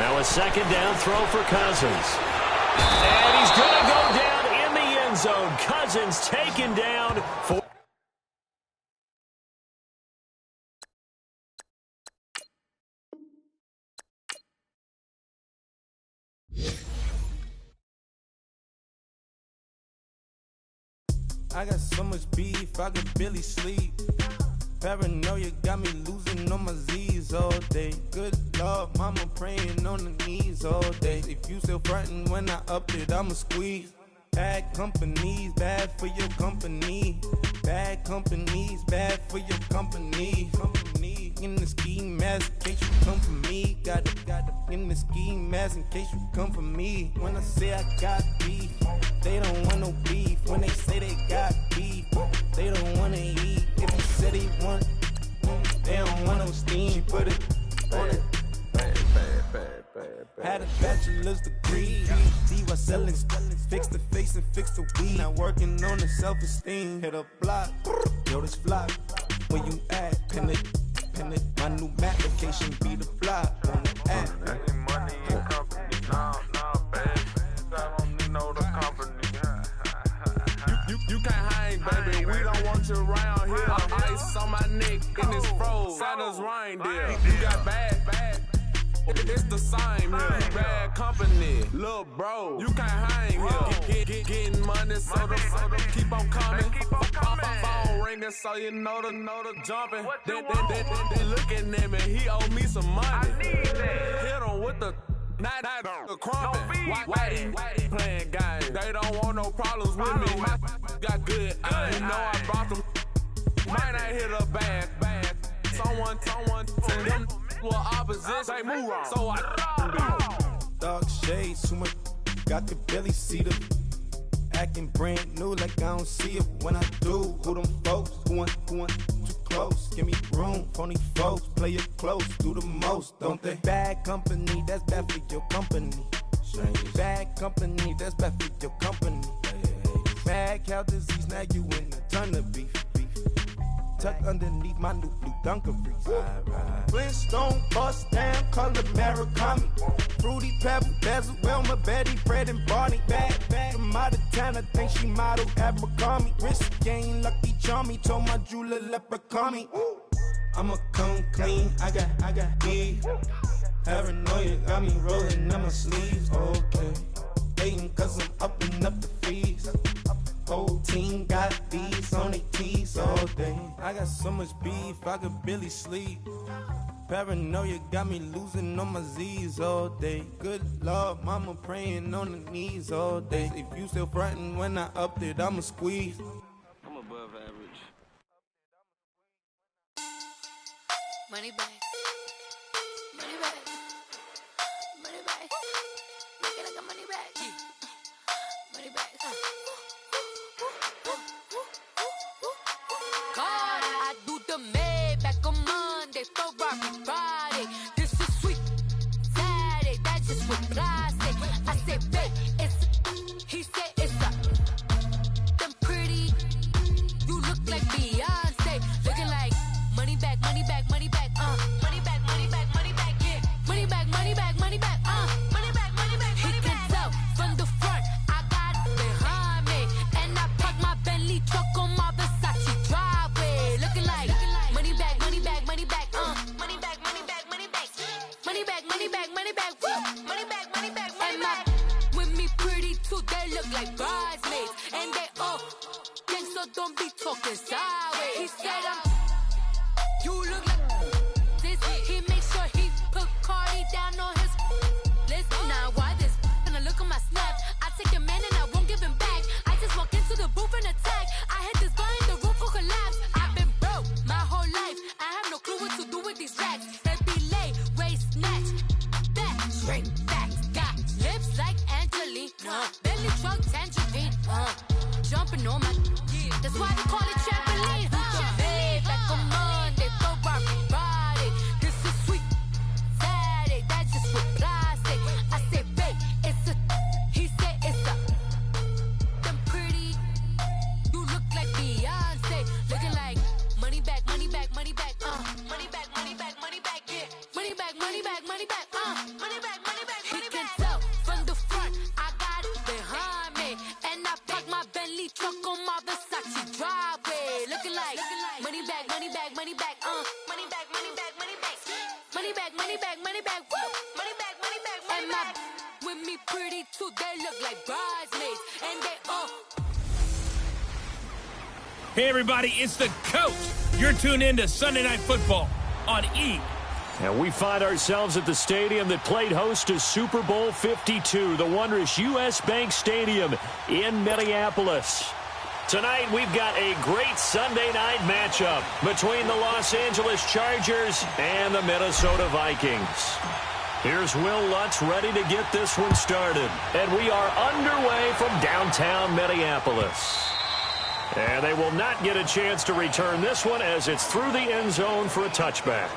Now a second down throw for Cousins. And he's going to go down in the end zone. Cousins taken down for... I got so much beef, I could barely sleep. Paranoia got me losing on my Z's all day. Good Lord, mama praying on the knees all day. If you still frontin' when I up it, I'ma squeeze. Bad companies, bad for your company. Bad companies, bad for your company. Company in the ski mask in case you come for me. Got it in the ski mask in case you come for me. When I say I got beef, they don't want no beef. When they say they got beef, they don't wanna eat. If you say they want, they don't want no steam. Put it on it. Had a bachelor's degree. See what selling, fix the face and fix the weed. Now working on the self-esteem. Hit a block, yo this flock. Where you at? Pin it. My new map location be the block on the app. Money and company, no, baby. I don't need no the company. You can't hang, baby. We don't want you around here. Ice on my neck and it's froze. Santa's reindeer. You got bad. It's the same here. Bad company, little bro. You can't hang here. Getting money, so the keep on coming. Phone ringing, so you know the jumping. They looking at me. He owe me some money. Hit him with the night crumping. Whitey playing games. They don't want no problems with me. Got good. I know I brought them. Might not hit a bad. Someone tell them. Well, opposition, say move on. So I Dark shades, too much. Got the belly see the acting brand new, like I don't see it when I do. Who them folks? Who want too close? Give me room, phony folks. Play it close, do the most, don't they? Bad company, that's bad for your company. Bad company, that's bad for your company. Mad cow disease, now you in a ton of beef. Tuck underneath my new blue Dunkaroos. Flintstone bust down, color Murakami. Fruity Pebble, Basil, Wilma, Betty, Fred, and Barney. Bad from out of town, I think she model Abercrombie. Wrist game, Lucky Charmy, told my jeweler leprechaun me. I'ma come clean, I got beef. Paranoia got me rolling on my sleeves, okay. Hating cause I'm upping up the fees. Whole team got these on their tees all day. I got so much beef, I could barely sleep. Paranoia got me losing on my Z's all day. Good Lord, mama praying on the knees all day. If you still frontin' when I up it, I'ma squeeze. I'm above average. Money back. Money back. Money back. Make it like a money back. Money back. God, I do the Maybach on Monday, Ferrari Friday. This is sweet Saturday, that's just what I say. I say, babe, it's he said it's a them pretty. You look like Beyonce, looking like money back, money back, money back, money back, money back, money back, yeah, money back, money back, money back, money back, money back. He can tell from the front, I got it behind me, and I park my Bentley truck on my Versace driveway, looking like money back, money back, money back, money back, money back, money back, money back, money back, money back, money back, money back, money back. With me pretty too, they look like bridesmaids, and they all gang, so don't be talking sideways. He said you look like this. He makes sure he put Cardi down on his list. Now why this? Gonna look on my snap. I take your man and I won't give him back. I just walk into the booth and attack. I hit this guy in the roof for collapse. I've been broke my whole life. I have no clue what to do with these racks. That be lay, race, snatch, back, straight back. Got lips like Angelina, belly truck tangerine, jumping on my. That's why they call it trampoline. Babe, back on Monday, Ferrari Friday. This is sweet Saturday, that's just what I say. I say, babe, it's a. He said it's a. Them pretty. You look like Beyonce, looking like money back, money back, money back, money back, money back, money back, yeah, money back, money back, money back, money back, money back. look like bridesmaids, and they all. Hey, everybody, it's the coach. You're tuned in to Sunday Night Football on E! And we find ourselves at the stadium that played host to Super Bowl 52, the wondrous U.S. Bank Stadium in Minneapolis. Tonight, we've got a great Sunday night matchup between the Los Angeles Chargers and the Minnesota Vikings. Here's Will Lutz ready to get this one started. And we are underway from downtown Minneapolis. And they will not get a chance to return this one as it's through the end zone for a touchback.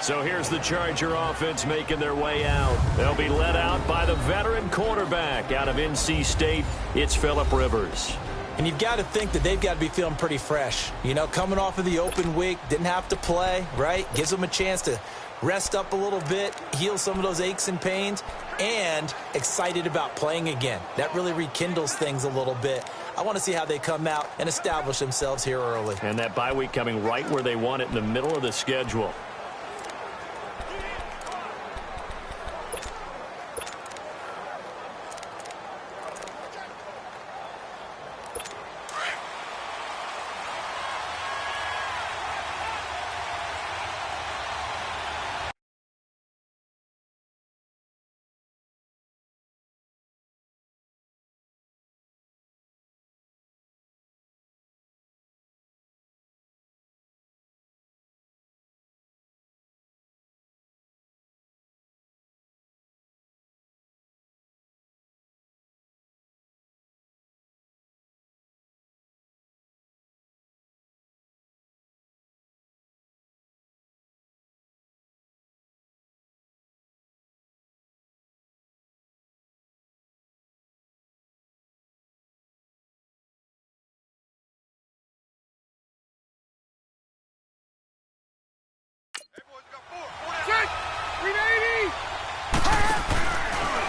So here's the Charger offense making their way out. They'll be led out by the veteran quarterback out of NC State. It's Phillip Rivers. And you've got to think that they've got to be feeling pretty fresh. You know, coming off of the open week, didn't have to play, right? Gives them a chance to rest up a little bit, heal some of those aches and pains, and excited about playing again. That really rekindles things a little bit. I want to see how they come out and establish themselves here early. And that bye week coming right where they want it in the middle of the schedule.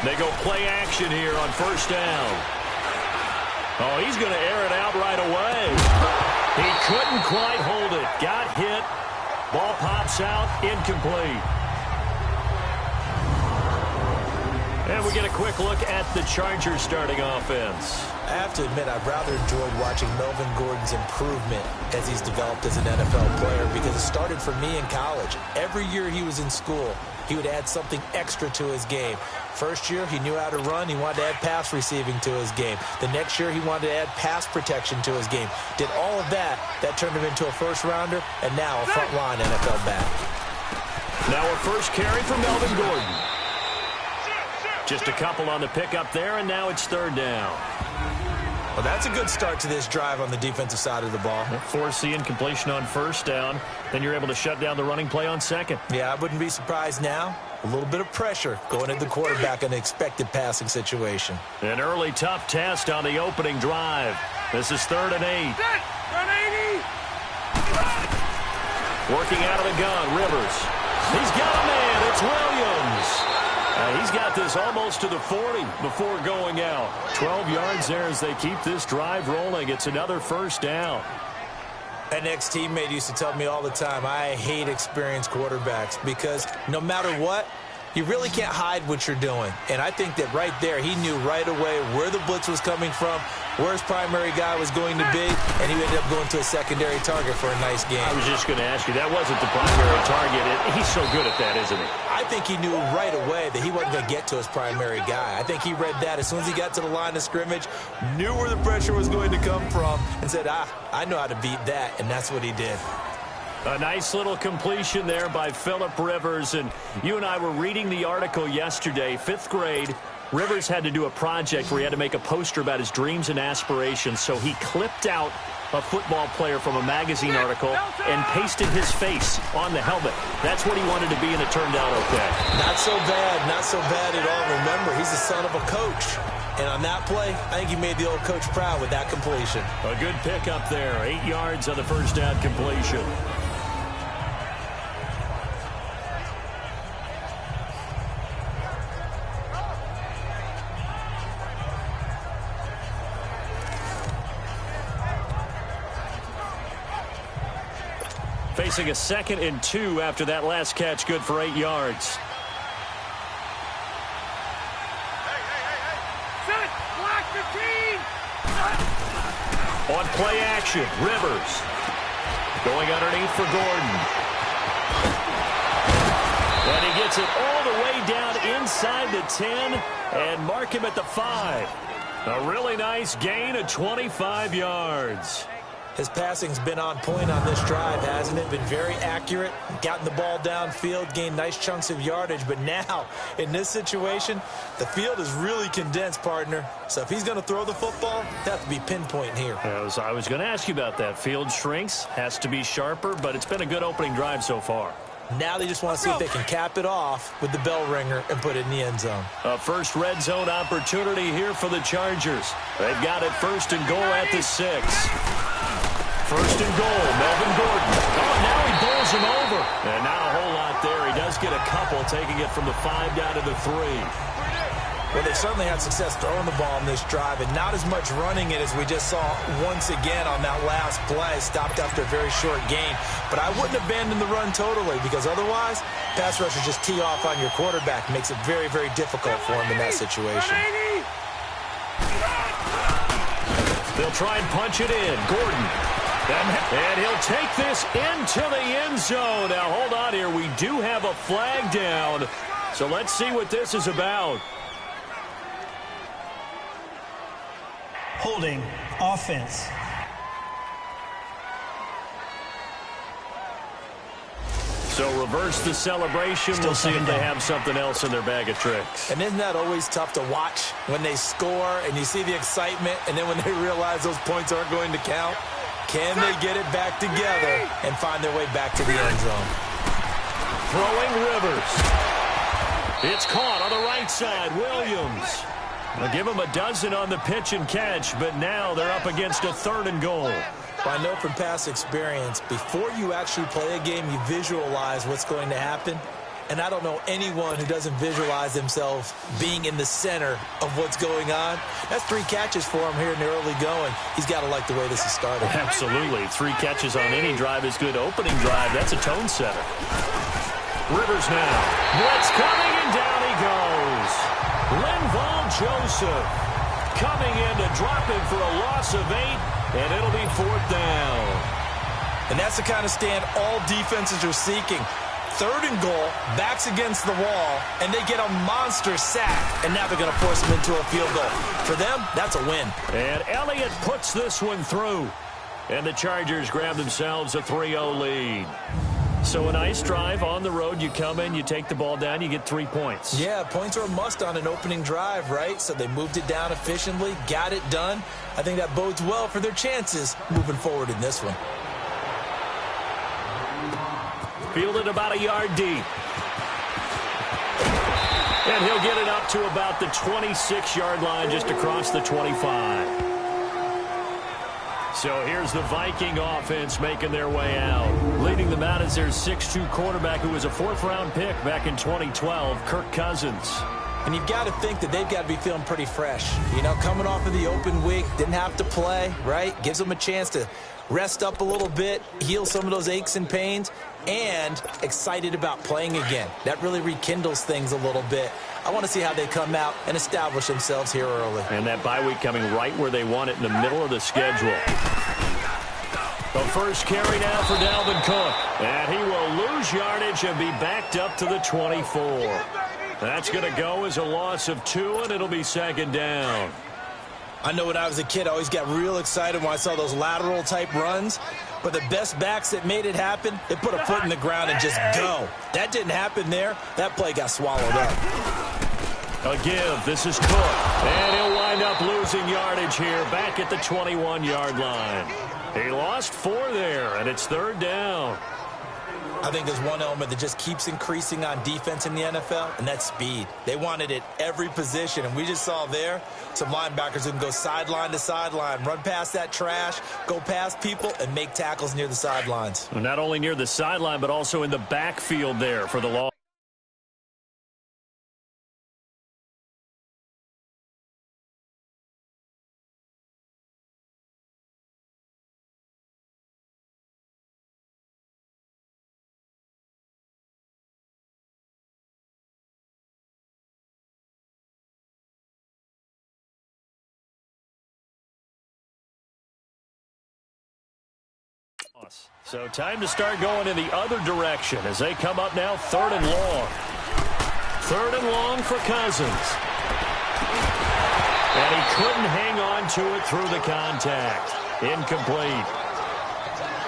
They go play action here on first down. Oh, he's going to air it out right away. He couldn't quite hold it. Got hit. Ball pops out. Incomplete. And we get a quick look at the Chargers starting offense. I have to admit, I've rather enjoyed watching Melvin Gordon's improvement as he's developed as an NFL player because it started for me in college. Every year he was in school, he would add something extra to his game. First year, he knew how to run. He wanted to add pass receiving to his game. The next year, he wanted to add pass protection to his game. Did all of that. That turned him into a first-rounder and now a front-line NFL back. Now a first carry for Melvin Gordon. Just a couple on the pickup there, and now it's third down. Well, that's a good start to this drive on the defensive side of the ball. Force the incompletion on first down. Then you're able to shut down the running play on second. Yeah, I wouldn't be surprised now. A little bit of pressure going at the quarterback in an expected passing situation. An early tough test on the opening drive. This is 3rd and 8. Working out of the gun, Rivers. He's got a man. It's Williams. He's got this almost to the 40 before going out. 12 yards there as they keep this drive rolling. It's another first down. An ex-teammate used to tell me all the time, I hate experienced quarterbacks because no matter what, you really can't hide what you're doing. And I think that right there, he knew right away where the blitz was coming from, where his primary guy was going to be, and he ended up going to a secondary target for a nice game. I was just going to ask you, that wasn't the primary target. He's so good at that, isn't he? I think he knew right away that he wasn't going to get to his primary guy. I think he read that as soon as he got to the line of scrimmage, knew where the pressure was going to come from, and said, I know how to beat that, and that's what he did. A nice little completion there by Phillip Rivers. And you and I were reading the article yesterday, 5th grade. Rivers had to do a project where he had to make a poster about his dreams and aspirations. So he clipped out a football player from a magazine article and pasted his face on the helmet. That's what he wanted to be, and it turned out okay. Not so bad at all. Remember, he's the son of a coach. And on that play, I think he made the old coach proud with that completion. A good pickup there. 8 yards on the first down completion. Facing a 2nd and 2 after that last catch, good for 8 yards. On play action, Rivers. Going underneath for Gordon. And he gets it all the way down inside the 10 and mark him at the 5. A really nice gain of 25 yards. His passing's been on point on this drive, hasn't it? Been very accurate, gotten the ball downfield, gained nice chunks of yardage. But now, in this situation, the field is really condensed, partner. So if he's going to throw the football, it has to be pinpoint here. I was going to ask you about that. Field shrinks, has to be sharper, but it's been a good opening drive so far. Now they just want to see if they can cap it off with the bell ringer and put it in the end zone. A first red zone opportunity here for the Chargers. They've got it first and goal at the 6. First and goal, Melvin Gordon. Oh, now he bowls him over. And not a whole lot there. He does get a couple, taking it from the 5 down to the 3. Well, they certainly had success throwing the ball in this drive, and not as much running it as we just saw once again on that last play. Stopped after a very short gain. But I wouldn't abandon the run totally, because otherwise, pass rushers just tee off on your quarterback. Makes it very, very difficult for him in that situation. They'll try and punch it in. Gordon. And he'll take this into the end zone. Now, hold on here. We do have a flag down. So let's see what this is about. Holding offense. So reverse the celebration. We'll see if they have something else in their bag of tricks. And isn't that always tough to watch when they score and you see the excitement, and then when they realize those points aren't going to count? Can they get it back together and find their way back to the end zone? Throwing Rivers. It's caught on the right side. Williams. They'll give him a dozen on the pitch and catch, but now they're up against a 3rd and goal. Well, I know from past experience, before you actually play a game, you visualize what's going to happen. And I don't know anyone who doesn't visualize themselves being in the center of what's going on. That's 3 catches for him here in the early going. He's got to like the way this is started. Absolutely. 3 catches on any drive is good. Opening drive, that's a tone setter. Rivers now. Blitz coming, and down he goes. Linval Joseph coming in to drop him for a loss of 8, and it'll be 4th down. And that's the kind of stand all defenses are seeking. 3rd and goal, backs against the wall, and they get a monster sack. And now they're going to force them into a field goal. For them, that's a win. And Elliott puts this one through. And the Chargers grab themselves a 3-0 lead. So a nice drive on the road. You come in, you take the ball down, you get 3 points. Yeah, points are a must on an opening drive, right? So they moved it down efficiently, got it done. I think that bodes well for their chances moving forward in this one. Fielded about a yard deep. And he'll get it up to about the 26-yard line, just across the 25. So here's the Viking offense making their way out. Leading them out is their 6'2 quarterback who was a 4th-round pick back in 2012, Kirk Cousins. And you've got to think that they've got to be feeling pretty fresh. You know, coming off of the open week, didn't have to play, right? Gives them a chance to rest up a little bit, heal some of those aches and pains, and excited about playing again. That really rekindles things a little bit. I want to see how they come out and establish themselves here early. And that bye week coming right where they want it, in the middle of the schedule. The first carry now for Dalvin Cook. And he will lose yardage and be backed up to the 24. That's going to go as a loss of 2, and it'll be 2nd down. I know when I was a kid, I always got real excited when I saw those lateral-type runs. But the best backs that made it happen, they put a foot in the ground and just go. That didn't happen there. That play got swallowed up. A give. This is Cook. And he'll wind up losing yardage here back at the 21-yard line. He lost 4 there, and it's 3rd down. I think there's one element that just keeps increasing on defense in the NFL, and that's speed. They want it at every position, and we just saw there some linebackers who can go sideline to sideline, run past that trash, go past people, and make tackles near the sidelines. Not only near the sideline, but also in the backfield there for the loss. pass. So time to start going in the other direction as they come up now 3rd and long. 3rd and long for Cousins. And he couldn't hang on to it through the contact. Incomplete.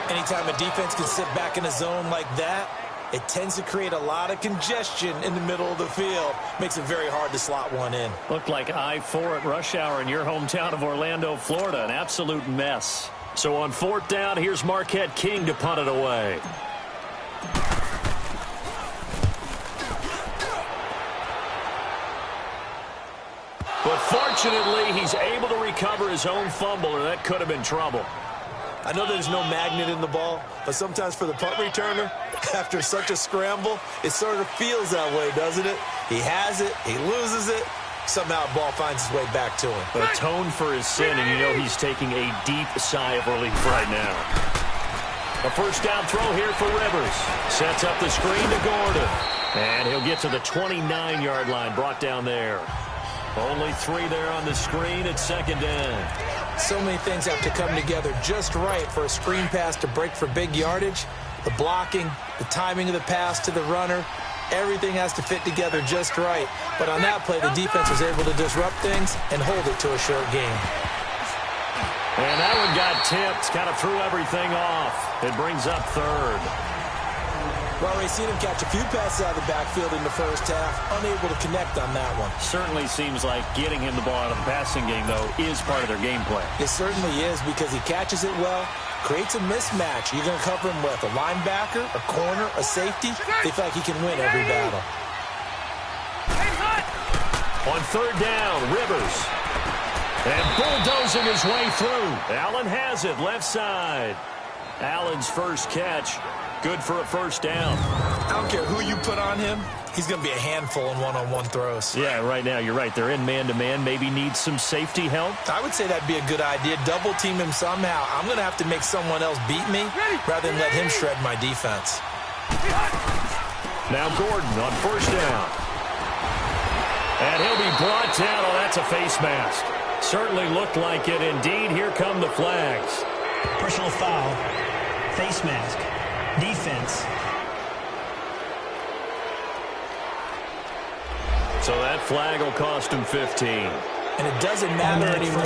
Anytime a defense can sit back in a zone like that, it tends to create a lot of congestion in the middle of the field. Makes it very hard to slot one in. Looked like I-4 at rush hour in your hometown of Orlando, Florida. An absolute mess. So on 4th down, here's Marquette King to punt it away. But fortunately, he's able to recover his own fumble, or that could have been trouble. I know there's no magnet in the ball, but sometimes for the punt returner, after such a scramble, it sort of feels that way, doesn't it? He has it, he loses it, somehow the ball finds its way back to him. Atone for his sin, and you know he's taking a deep sigh of relief right now. A 1st down throw here for Rivers. Sets up the screen to Gordon. And he'll get to the 29-yard line, brought down there. Only 3 there on the screen at 2nd down. So many things have to come together just right for a screen pass to break for big yardage. The blocking, the timing of the pass to the runner, everything has to fit together just right. But on that play, the defense was able to disrupt things and hold it to a short game. And that one got tipped, kind of threw everything off. It brings up 3rd. Well, we've seen him catch a few passes out of the backfield in the first half, unable to connect on that one. Certainly seems like getting him the ball out of the passing game, though, is part of their game plan. It certainly is, because he catches it well, creates a mismatch. You're going to cover him with a linebacker, a corner, a safety. They feel like he can win every battle. On 3rd down, Rivers. And bulldozing his way through. Allen has it, left side. Allen's first catch. Good for a 1st down. I don't care who you put on him. He's going to be a handful in one-on-one throws. Yeah, right now, you're right. They're in man-to-man. Maybe needs some safety help. I would say that'd be a good idea. Double team him somehow. I'm going to have to make someone else beat me rather than let him shred my defense. Now Gordon on 1st down. And he'll be brought down. Oh, that's a face mask. Certainly looked like it. Indeed, here come the flags. Personal foul. Face mask. Defense. So that flag will cost him 15. And it doesn't matter anymore.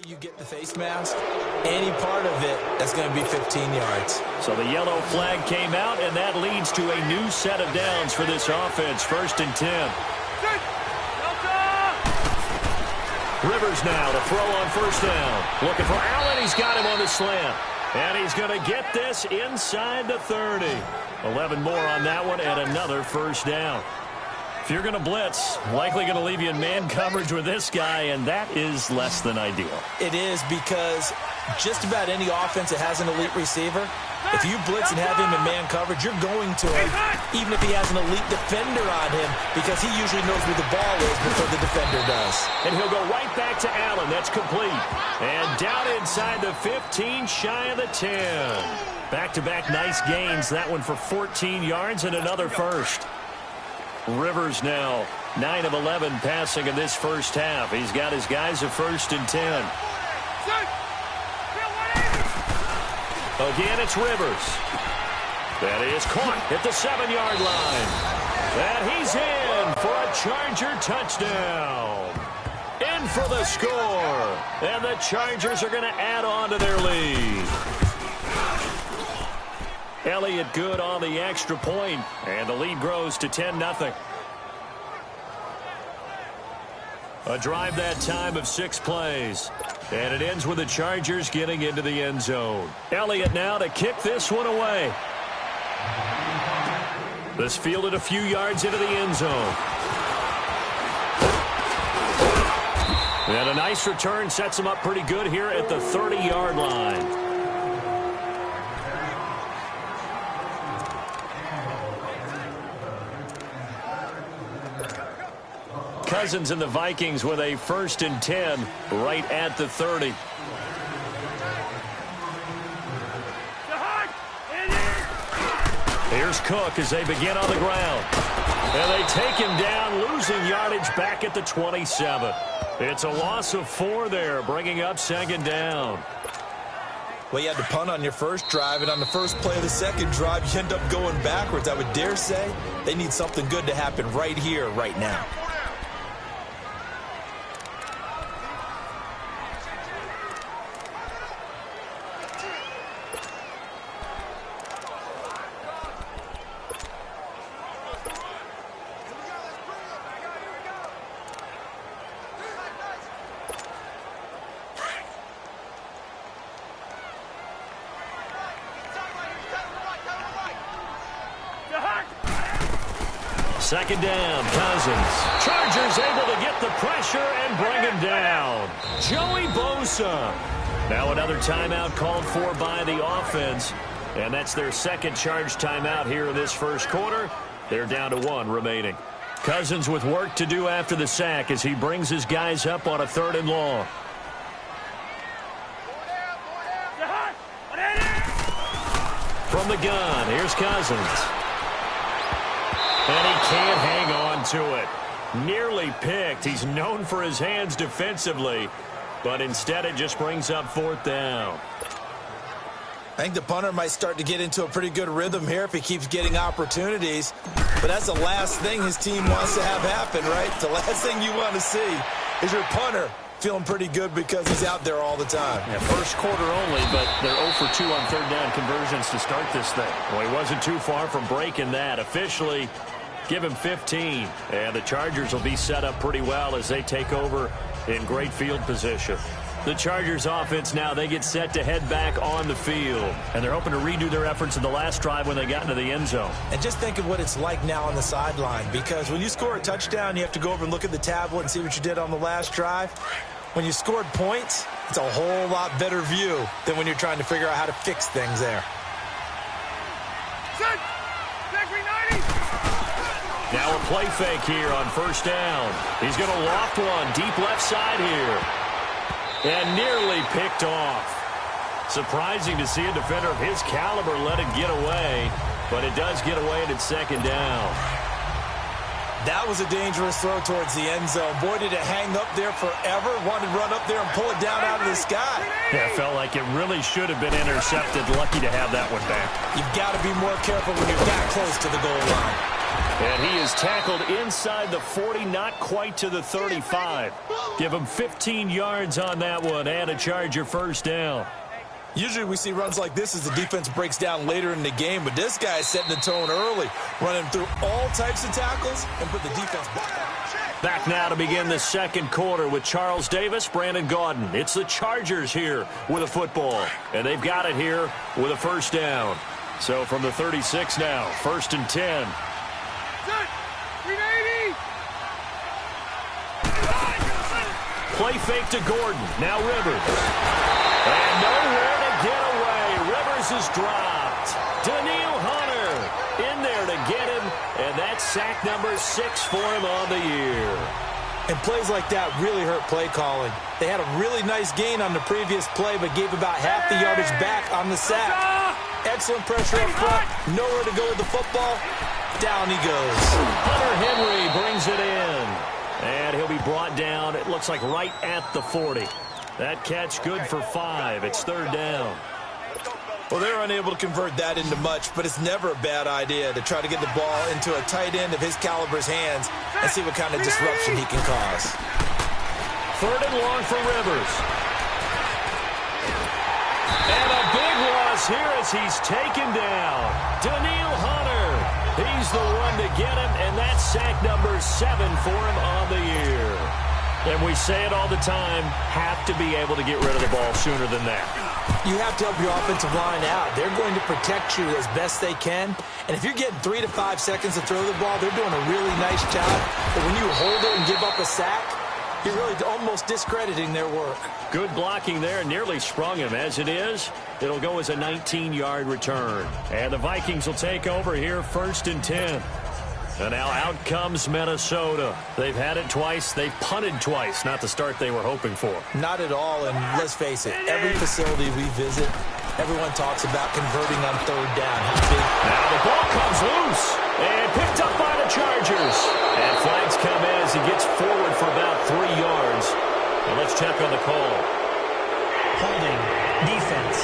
You get the face mask, any part of it, that's going to be 15 yards. So the yellow flag came out, and that leads to a new set of downs for this offense. 1st and 10. Rivers now to throw on 1st down. Looking for Allen. He's got him on the slant. And he's going to get this inside the 30. 11 more on that one, and another 1st down. If you're going to blitz, likely going to leave you in man coverage with this guy, and that is less than ideal. It is, because just about any offense that has an elite receiver, if you blitz and have him in man coverage, you're going to him, even if he has an elite defender on him, because he usually knows where the ball is before the defender does. And he'll go right back to Allen. That's complete. And down inside the 15, shy of the 10. Back-to-back nice gains. That one for 14 yards and another 1st. Rivers now 9 of 11 passing in this 1st half. He's got his guys at 1st and 10. Again, it's Rivers. That is caught at the 7-yard line. And he's in for a Charger touchdown. In for the score. And the Chargers are going to add on to their lead. Elliott good on the extra point, and the lead grows to 10-0. A drive that time of 6 plays, and it ends with the Chargers getting into the end zone. Elliott now to kick this one away. This fielded a few yards into the end zone. And a nice return sets him up pretty good here at the 30-yard line. Cousins and the Vikings with a 1st and 10 right at the 30. Here's Cook as they begin on the ground. And they take him down, losing yardage back at the 27. It's a loss of 4 there, bringing up 2nd down. Well, you had to punt on your first drive, and on the first play of the second drive, you end up going backwards. I would dare say they need something good to happen right here, right now. Second down, Cousins. Chargers able to get the pressure and bring him down. Joey Bosa. Now another timeout called for by the offense. And that's their second charge timeout here in this first quarter. They're down to 1 remaining. Cousins with work to do after the sack as he brings his guys up on a 3rd and long. From the gun, here's Cousins. And he can't hang on to it. Nearly picked. He's known for his hands defensively, but instead it just brings up 4th down. I think the punter might start to get into a pretty good rhythm here if he keeps getting opportunities. But that's the last thing his team wants to have happen, right? The last thing you want to see is your punter feeling pretty good because he's out there all the time. Yeah, first quarter only, but they're 0 for 2 on 3rd down conversions to start this thing. Well, he wasn't too far from breaking that. Officially, give him 15. And the Chargers will be set up pretty well as they take over in great field position. The Chargers offense now, they get set to head back on the field. And they're hoping to redo their efforts in the last drive when they got into the end zone. And just think of what it's like now on the sideline, because when you score a touchdown, you have to go over and look at the tablet and see what you did on the last drive. When you scored points, it's a whole lot better view than when you're trying to figure out how to fix things there. Now a play fake here on 1st down. He's going to loft one deep left side here. And nearly picked off. Surprising to see a defender of his caliber let it get away, but it does get away and it's 2nd down. That was a dangerous throw towards the end zone. Boy, did it hang up there forever. Wanted to run up there and pull it down out of the sky. Yeah, it felt like it really should have been intercepted. Lucky to have that one back. You've got to be more careful when you're that close to the goal line. And he is tackled inside the 40, not quite to the 35. Give him 15 yards on that one and a Charger 1st down. Usually we see runs like this as the defense breaks down later in the game, but this guy is setting the tone early, running through all types of tackles and put the defense back. Back now to begin the second quarter with Charles Davis, Brandon Gaudin. It's the Chargers here with a football, and they've got it here with a 1st down. So from the 36 now, 1st and 10. Play fake to Gordon. Now Rivers. And nowhere to get away. Rivers is dropped. Daniil Hunter in there to get him. And that's sack number 6 for him on the year. And plays like that really hurt play calling. They had a really nice gain on the previous play, but gave about half the yardage back on the sack. Excellent pressure up front. Nowhere to go with the football. Down he goes. Hunter Henry brings it in. And he'll be brought down, it looks like right at the 40. That catch good for 5. It's 3rd down. Well, they're unable to convert that into much, but it's never a bad idea to try to get the ball into a tight end of his caliber's hands and see what kind of disruption he can cause. 3rd and long for Rivers. And a big loss here as he's taken down. Daniil Hunter. He's the one to get him, and that's sack number 7 for him on the year. And we say it all the time, have to be able to get rid of the ball sooner than that. You have to help your offensive line out. They're going to protect you as best they can. And if you're getting 3 to 5 seconds to throw the ball, they're doing a really nice job. But when you hold it and give up a sack, You're really almost discrediting their work. Good blocking there, nearly sprung him. As it is, it'll go as a 19-yard return. And the Vikings will take over here, 1st and 10. And now out comes Minnesota. They've had it twice. They've punted twice. Not the start they were hoping for. Not at all, and let's face it, every facility we visit, everyone talks about converting on 3rd down. Now the ball comes loose and picked up by the Chargers. And flags come in as he gets forward for about 3 yards. And let's check on the call. Holding. Defense.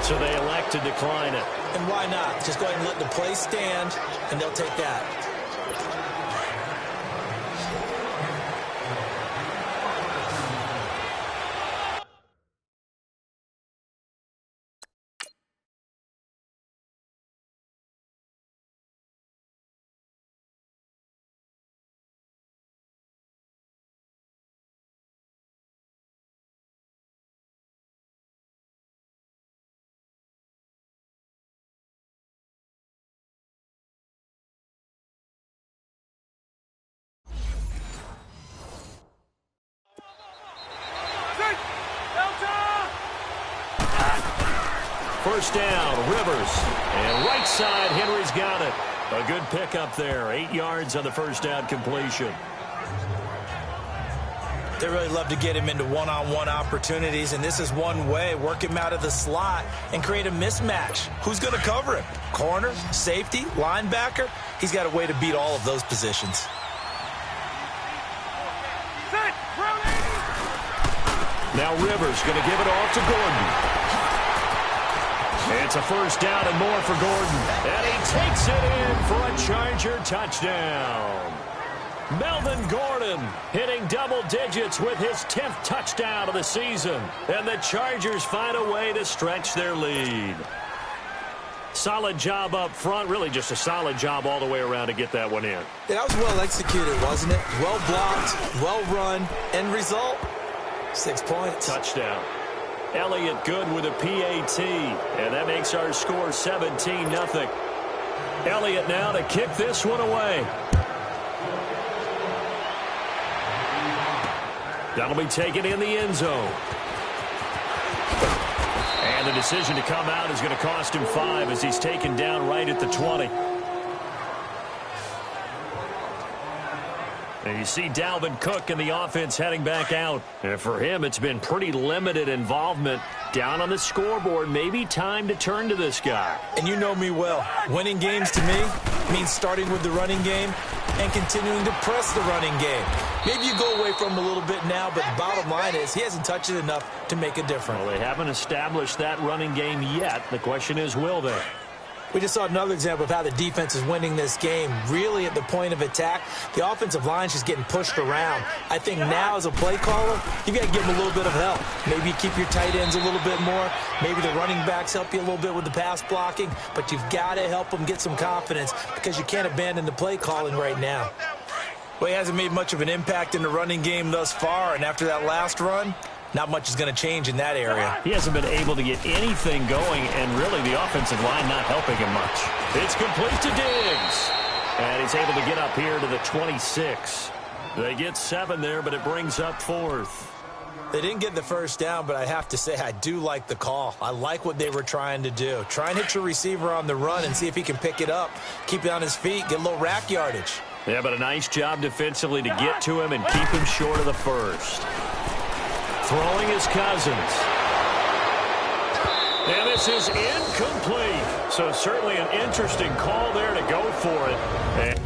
So they elect to decline it. And why not? Just go ahead and let the play stand, and they'll take that. First down, Rivers. And right side, Henry's got it. A good pickup there. 8 yards on the first down completion. They really love to get him into one-on-one opportunities, and this is one way. Work him out of the slot and create a mismatch. Who's going to cover him? Corner, safety, linebacker? He's got a way to beat all of those positions. Now Rivers going to give it off to Gordon. It's a first down and more for Gordon. And he takes it in for a Charger touchdown. Melvin Gordon hitting double digits with his 10th touchdown of the season. And the Chargers find a way to stretch their lead. Solid job up front. Really just a solid job all the way around to get that one in. Yeah, that was well executed, wasn't it? Well blocked, well run. End result, 6 points. Touchdown. Elliott good with a PAT, and that makes our score 17-0. Elliott now to kick this one away. That'll be taken in the end zone. And the decision to come out is going to cost him 5 as he's taken down right at the 20. And you see Dalvin Cook in the offense heading back out. And for him, it's been pretty limited involvement. Down on the scoreboard, maybe time to turn to this guy. And you know me well. Winning games to me means starting with the running game and continuing to press the running game. Maybe you go away from him a little bit now, but the bottom line is he hasn't touched it enough to make a difference. Well, they haven't established that running game yet. The question is, will they? We just saw another example of how the defense is winning this game. Really at the point of attack, the offensive line's just getting pushed around. I think now as a play caller, you got to give them a little bit of help. Maybe you keep your tight ends a little bit more. Maybe the running backs help you a little bit with the pass blocking. But you've got to help them get some confidence because you can't abandon the play calling right now. Well, he hasn't made much of an impact in the running game thus far. And after that last run, not much is going to change in that area. He hasn't been able to get anything going, and really the offensive line not helping him much. It's complete to Diggs. And he's able to get up here to the 26. They get 7 there, but it brings up 4th. They didn't get the first down, but I have to say I do like the call. I like what they were trying to do. Try and hit your receiver on the run and see if he can pick it up. Keep it on his feet, get a little rack yardage. Yeah, but a nice job defensively to get to him and keep him short of the first. Throwing his Cousins. And this is incomplete. So certainly an interesting call there to go for it. And